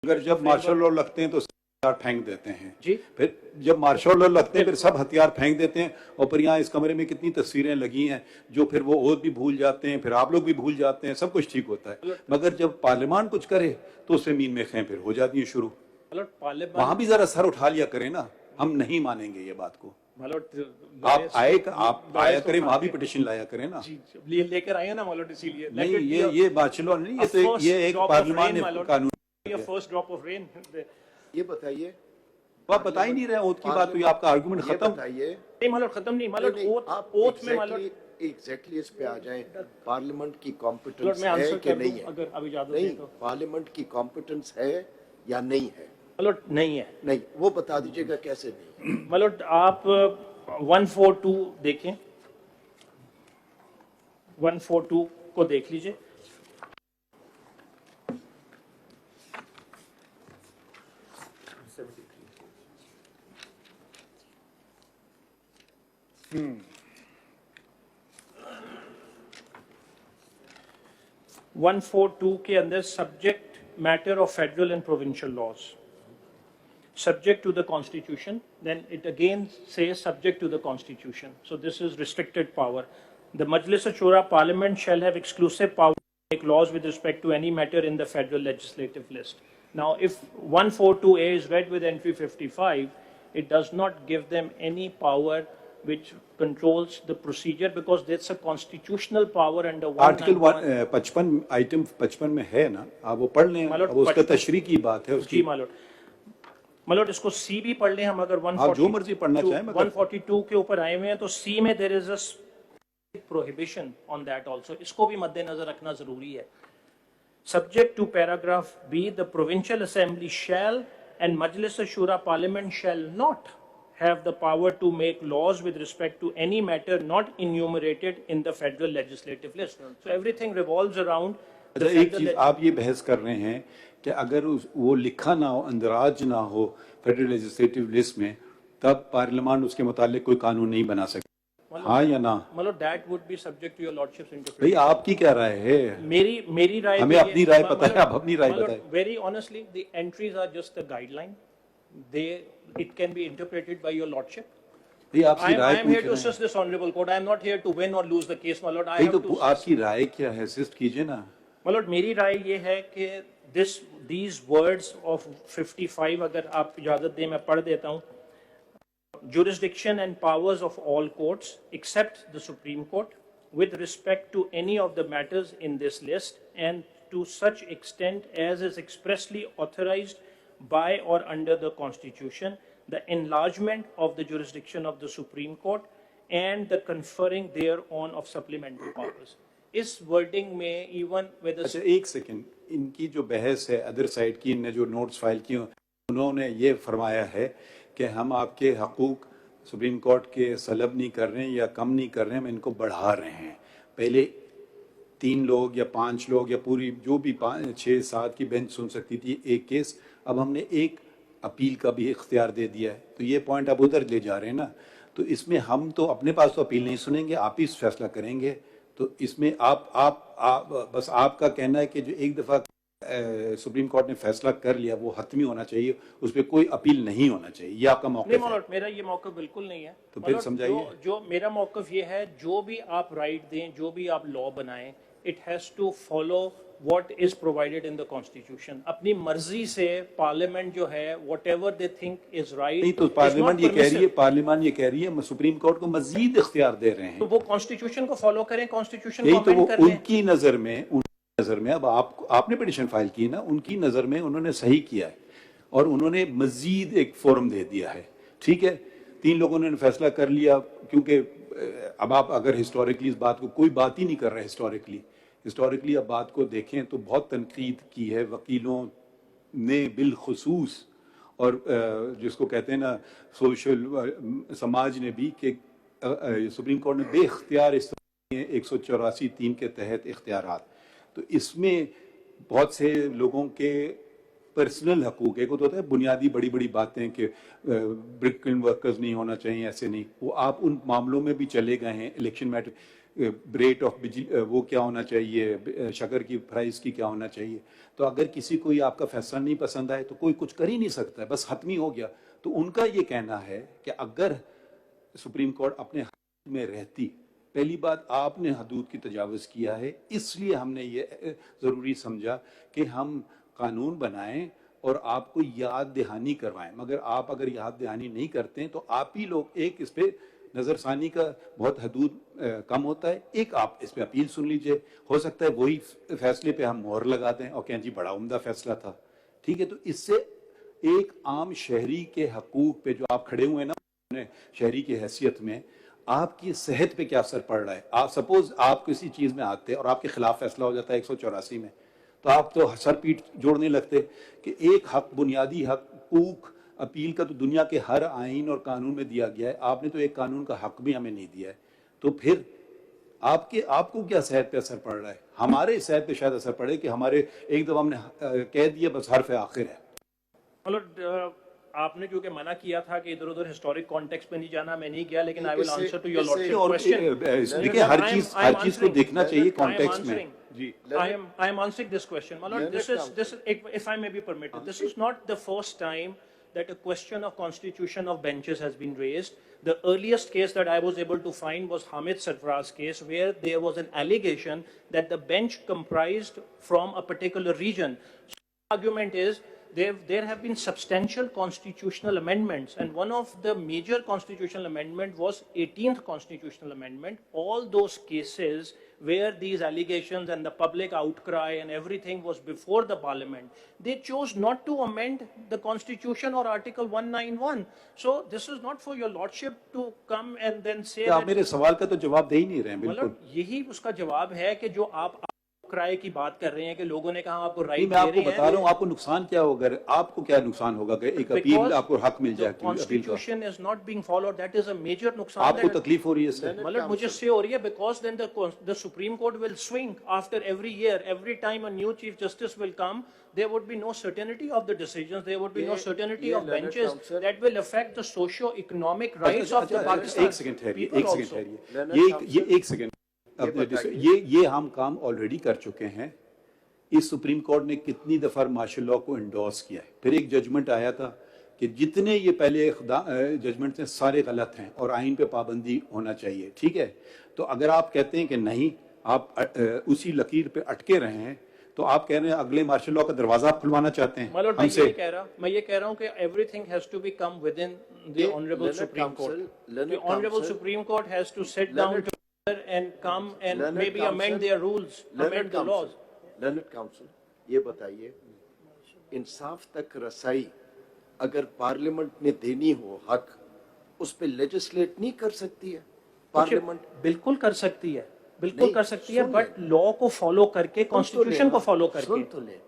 अगर जब martial law लगते हैं तो हथियार फेंक देते हैं जी, फिर जब मार्शल लॉ लगते हैं फिर सब हथियार फेंक देते हैं। और फिर यहाँ इस कमरे में कितनी तस्वीरें लगी हैं जो फिर वो और भी भूल जाते हैं, फिर आप लोग भी भूल जाते हैं, सब कुछ ठीक होता है। मगर जब पार्लियामान कुछ करे तो उससे मीन में खें फिर हो जाती है शुरू। वहां भी जरा सर उठा लिया करें ना, हम नहीं मानेंगे ये बात को। आप आया करें, वहां भी पिटिशन लाया करें ना। लेकर आए ना मालूट, इसीलिए नहीं ये मार्शल लॉ नहीं, ये एक पार्लियामान ने कानून। First drop of rain. ये बताइए, आप बता ही नहीं रहे ओथ की बात हुई, आपका आर्गुमेंट खत्म। बताइए नहीं मालूट, खत्म नहीं मालूट, ओथ में मालूट एग्जैक्टली इस पे आ जाए। पार्लियामेंट की कॉम्पिटेंस मैं है आंसर कि नहीं है? अगर अभी इजाजत नहीं, दें तो। पार्लियामेंट की कॉम्पिटेंस है या नहीं है? मालूट नहीं है। नहीं, वो बता दीजिएगा कैसे नहीं। मालूट आप 142 देखें, 142 को देख लीजिए। वन 142 के अंदर subject matter of federal and provincial laws, subject to the constitution, then it again says subject to the constitution. So this is restricted power. The Majlis Shura Parliament shall have exclusive power to make laws with respect to any matter in the federal legislative list. Now if 142A is read with entry 55, it does not give them any power which controls the procedure because that's a constitutional power under article 55 item 55 में है ना, आप वो पढ़ लें। अब उसका तशरीह की बात है उसकी। जी मालूट इसको सी भी पढ़ लें हम, अगर 142 जो मर्जी पढ़ना चाहें। 142 के ऊपर आए हुए हैं तो सी में there is a prohibition on that also, इसको भी मद्देनजर रखना जरूरी है। Subject to paragraph B, the provincial assembly shall and Majlis Shura parliament shall not have the power to make laws with respect to any matter not enumerated in the federal legislative list. So everything revolves around अच्छा, एक चीज आप ये बहस कर रहे हैं कि अगर वो लिखा ना हो, अंदराज ना हो फेडरल लेजिस्लेटिव लिस्ट में, तब पार्लियामान उसके मुतालिक कोई कानून नहीं बना सकता, हाँ या ना? मतलब that would be subject to your lordship's interpretation. भाई आपकी क्या राय है? मेरी राय, हमें अपनी राय पता है, आप अपनी राय बताएं। Very honestly, the entries are just a guideline. It can be interpreted by your lordship. I am here to assist this honorable court. I am not here to win or lose the case, my lord. I have to. आपकी राय क्या है? Assist कीजिए ना। My lord, मेरी राय ये है कि these words of 55, अगर आप इजाजत दें मैं पढ़ देता हूँ। Jurisdiction and powers of all courts except the Supreme Court with respect to any of the matters in this list and to such extent as is expressly authorized by or under the Constitution, the enlargement of the jurisdiction of the Supreme Court and the conferring thereon of supplementary powers. इस wording में even with अच्छा एक second, इनकी जो बहस है other side की, इनने जो नोट्स फाइल किए उन्होंने ये फरमाया है कि हम आपके हकूक सुप्रीम कोर्ट के सलब नहीं कर रहे हैं या कम नहीं कर रहे हैं, हम इनको बढ़ा रहे हैं। पहले 3 लोग या 5 लोग या पूरी जो भी 5-6-7 की बेंच सुन सकती थी एक केस, अब हमने एक अपील का भी इख्तियार दे दिया है। तो ये पॉइंट आप उधर ले जा रहे हैं ना, तो इसमें हम तो अपने पास तो अपील नहीं सुनेंगे, आप ही फैसला करेंगे। तो इसमें आप बस आपका कहना है कि जो एक दफ़ा सुप्रीम कोर्ट ने फैसला कर लिया वो हतमी होना चाहिए, उस पर कोई अपील नहीं होना चाहिए, ये आपका मौक़िफ़ है? मेरा ये मौक़िफ़ बिल्कुल नहीं है। तो फिर समझाइए। जो मेरा मौक़िफ़ ये है, जो भी आप राइट दें, जो भी आप लॉ बनाएं, it has to follow what is provided in the constitution. अपनी मर्जी से पार्लियामेंट जो है whatever they think is right, नहीं तो पार्लियामेंट ये कह रही है सुप्रीम कोर्ट को मजीद इख्तियार दे रहे हैं, तो वो कॉन्स्टिट्यूशन को फॉलो करें, कॉन्स्टिट्यूशन यही तो वो उनकी नजर में अब आपने पिटीशन फाइल की ना, उनकी नजर में उन्होंने सही किया है और उन्होंने मजीद एक फोरम दे दिया है। ठीक है, 3 लोगों ने फैसला कर लिया, क्योंकि अब आप अगर हिस्टोरिकली इस बात को कोई बात ही नहीं कर रहा, हिस्टोरिकली अब बात को देखें तो बहुत तनकीद की है वकीलों ने बिलखुसूस, और जिसको कहते हैं ना सोशल समाज ने भी, कि सुप्रीम कोर्ट ने बेख्तियार 184(3) के तहत इख्तियारात, तो इसमें बहुत से लोगों के पर्सनल हकूक, एक होता है बुनियादी बड़ी बड़ी बातें कि ब्रिक वर्कर्स नहीं होना चाहिए, ऐसे नहीं, वो आप उन मामलों में भी चले गए हैं। इलेक्शन मैटर रेट ऑफ बिजली वो क्या होना चाहिए, शक्कर की प्राइस की क्या होना चाहिए। तो अगर किसी को ये आपका फैसला नहीं पसंद आए तो कोई कुछ कर ही नहीं सकता है, बस खत्म ही हो गया। तो उनका ये कहना है कि अगर सुप्रीम कोर्ट अपने हद में रहती, पहली बात आपने हदूद की तजावुज़ किया है, इसलिए हमने ये ज़रूरी समझा कि हम कानून बनाएं और आपको याद दहानी करवाएं। मगर आप अगर याद दहानी नहीं करते हैं तो आप ही लोग, एक इस पे नज़रसानी का बहुत हदूद कम होता है, एक आप इस पे अपील सुन लीजिए, हो सकता है वही फैसले पे हम मोहर लगा दें और कहें जी बड़ा उम्दा फैसला था, ठीक है। तो इससे एक आम शहरी के हकूक पे जो आप खड़े हुए हैं ना शहरी की हैसियत में, आपकी सेहत पे क्या असर पड़ रहा है। आप सपोज आप किसी चीज में आते हैं और आपके खिलाफ फैसला हो जाता है 184 में, तो आप तो सर पीठ जोड़ने लगते कि एक हक, बुनियादी हकूक अपील का तो दुनिया के हर आइन और कानून में दिया गया है, आपने तो एक कानून का हक भी हमें नहीं दिया है। तो फिर आपको क्या सेहत पे असर पड़ रहा है। हमारे सेहत पे शायद असर पड़े कि हमारे एक दफा हमने कह दिया बस हर्फ आखिर है। मतलब आपने क्योंकि मना किया था कि इधर उधर हिस्टोरिक कॉन्टेक्स्ट पे नहीं जाना, मैं नहीं गया, लेकिन I will answer to your lordship question. देखिए हर चीज को देखना चाहिए कॉन्टेक्स्ट में। जी, I am answering this question. My lord, this is, if I may be permitted, this is not the first time that a question of constitution of benches has been raised. The earliest case that I was able to find was Hamid Sarfaraz case, where there was an allegation that the bench comprised from a particular region. So the argument is there have been substantial constitutional amendments, and one of the major constitutional amendment was 18th constitutional amendment. All those cases where these allegations and the public outcry and everything was before the parliament, they chose not to amend the constitution or article 191. So this is not for your lordship to come and then say आप मेरे सवाल का तो जवाब दे ही नहीं रहे हैं। बिल्कुल मतलब यही उसका जवाब है कि जो आप क्राई की बात कर रहे हैं कि लोगों ने कहा आपको राइट मैं आपको बता रहा हूँ, आपको नुकसान क्या होगा, आपको क्या नुकसान होगा कि एक अपील आपको हक मिल जाए। Constitution is not being followed, that is a major नुकसान। आपको तकलीफ हो रही है इससे? मतलब मुझे से हो रही है because then the supreme court will swing after every year, every time a new chief justice will come, there would be no certainty of the decisions, there would be no certainty of benches, that will affect the socio-economic rights of the Pakistan. एक second ठहरिए, ये एक second, ये हम काम already कर चुके हैं। इस सुप्रीम कोर्ट ने कितनी दफा मार्शल लॉ को इंडोर्स किया है, फिर एक जजमेंट आया था कि जितने ये पहले जजमेंट थे सारे गलत हैं और आइन पे पाबंदी होना चाहिए, ठीक है। तो अगर आप कहते हैं कि नहीं, आप उसी लकीर पे अटके रहे हैं, तो आप कह रहे हैं अगले मार्शल लॉ का दरवाजा आप खुलवाना चाहते हैं हमसे। मैं ये कह रहा हूं कि everything has to be come within the honourable supreme court. The honourable supreme court has to sit down and come and Learned maybe Council, amend their rules, amend the laws. Learned Council, ये बताइए, इंसाफ तक रसाई अगर parliament ने देनी हो हक, उस पे लेजिस्लेट नहीं कर सकती है पार्लियामेंट? बिल्कुल कर सकती है, बिल्कुल कर सकती है, बट लॉ को फॉलो करके, कॉन्स्टिट्यूशन को फॉलो करके। सुन तो ले,